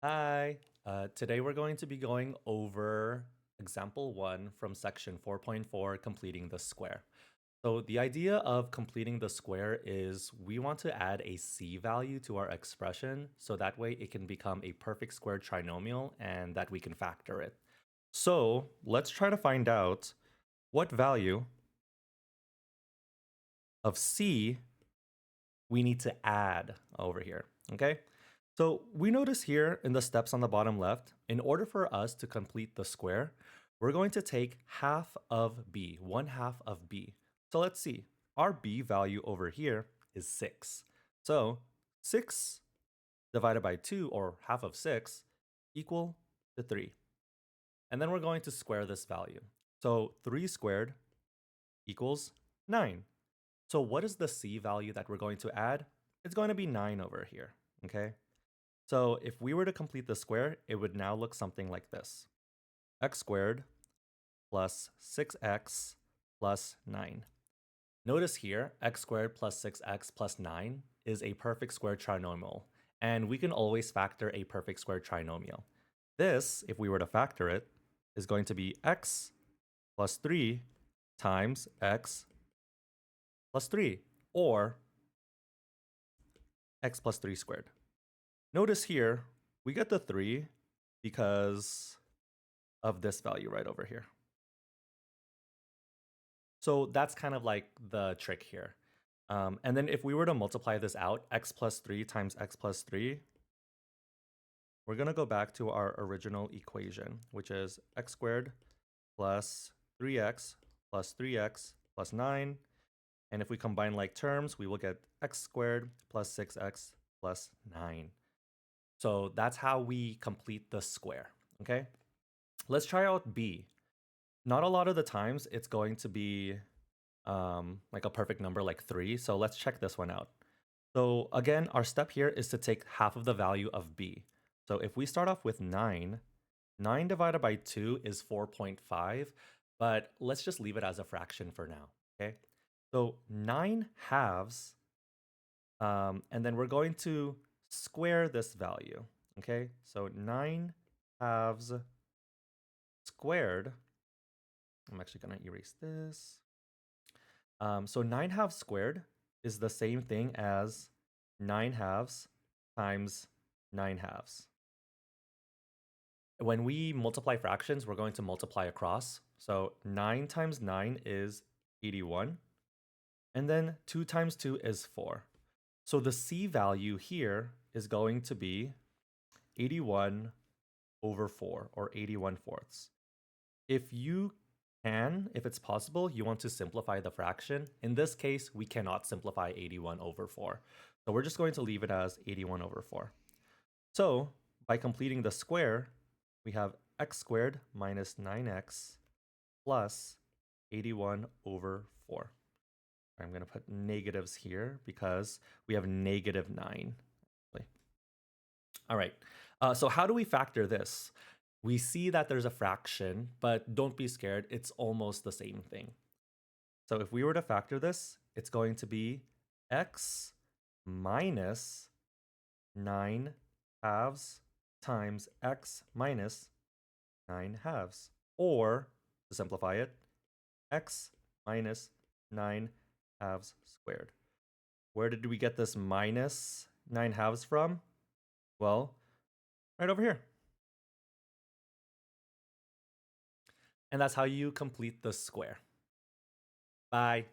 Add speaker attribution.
Speaker 1: Hi. Today we're going to be going over example 1 from section 4.4, completing the square. So the idea of completing the square is we want to add a c value to our expression so that way it can become a perfect square trinomial and that we can factor it. So let's try to find out what value of c we need to add over here, okay? So we notice here in the steps on the bottom left, in order for us to complete the square, we're going to take half of b, 1/2 of b. So let's see, our b value over here is 6. So 6 divided by 2, or half of 6, equal to 3. And then we're going to square this value. So 3 squared equals 9. So what is the c value that we're going to add? It's going to be 9 over here, okay? So if we were to complete the square, it would now look something like this. X squared plus 6x plus 9. Notice here, x squared plus 6x plus 9 is a perfect square trinomial, and we can always factor a perfect square trinomial. This, if we were to factor it, is going to be x plus 3 times x plus 3, or x plus 3 squared. Notice here, we get the 3 because of this value right over here. So that's kind of like the trick here. And then if we were to multiply this out, x plus 3 times x plus 3, we're going to go back to our original equation, which is x squared plus 3x plus 3x plus 9. And if we combine like terms, we will get x squared plus 6x plus 9. So that's how we complete the square, okay? Let's try out b. Not a lot of the times it's going to be like a perfect number like 3. So let's check this one out. So again, our step here is to take half of the value of b. So if we start off with 9, 9 divided by 2 is 4.5, but let's just leave it as a fraction for now, okay? So 9 halves, and then we're going to square this value, okay? So 9 halves squared, I'm actually gonna erase this. So 9 halves squared is the same thing as 9 halves times 9 halves. When we multiply fractions, we're going to multiply across. So 9 times 9 is 81. And then 2 times 2 is 4. So the c value here is going to be 81 over 4, or 81 fourths. If you can, if it's possible, you want to simplify the fraction. In this case, we cannot simplify 81 over 4. So we're just going to leave it as 81 over 4. So by completing the square, we have x squared minus 9x plus 81 over 4. I'm going to put negatives here because we have negative 9. All right, so how do we factor this? We see that there's a fraction, but don't be scared, it's almost the same thing. So if we were to factor this, it's going to be x minus 9 halves times x minus 9 halves. Or, to simplify it, x minus 9 halves squared. Where did we get this minus 9 halves from? Well, right over here. And that's how you complete the square. Bye.